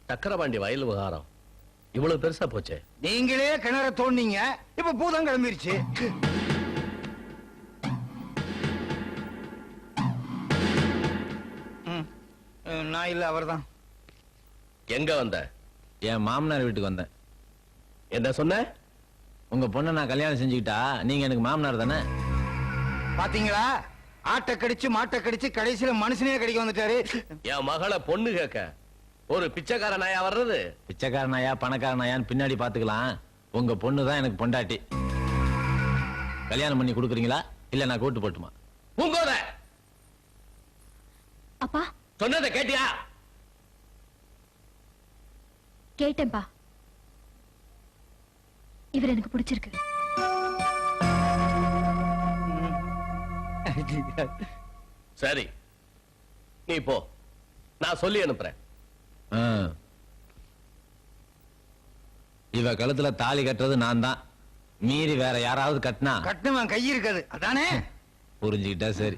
சக்கரபாண்டி வயல் விவகாரம் இவ்வளவு பெருசா போச்சே. நீங்களே கிணற தோண்டிங்க, இப்ப பூதம் கிளம்பிருச்சு. நான் இல்ல, அவர்தான். எங்க வந்த? என் மாமனார் வீட்டுக்கு வந்தேன். என்ன சொன்ன? உங்க பொண்ணை நான் கல்யாணம் செஞ்சுக்கிட்டா நீங்க எனக்கு மாமனார் தானே? பாத்தீங்களா, ஆட்டை கடிச்சு மாட்டை கடிச்சு கடைசியில மனுஷனே கடிக்க வந்துட்டாரு. என் மகளை பொண்ணு கேட்க ஒரு பிச்சைக்கார நாயா வர்றது? பிச்சைக்கார நாயா பணக்கார நாயான்னு பின்னாடி பாத்துக்கலாம். உங்க பொண்ணு தான் எனக்கு பொண்டாட்டி. கல்யாணம் பண்ணி கொடுக்குறீங்களா இல்ல நான் கூட்டு போட்டுமா? பூங்கோத, அப்பா சொன்னதை கேட்டியா? கேட்டேன்பா. இவர் எனக்கு பிடிச்சிருக்கு. சரி, நீ போ, நான் சொல்லி அனுப்புறேன். இவ கழுத்துல தாலி கட்டுறது நான் தான். மீறி வேற யாராவது கட்டினா கட்டுவன் கை இருக்காது, அதானே? புரிஞ்சுக்கிட்டா சரி.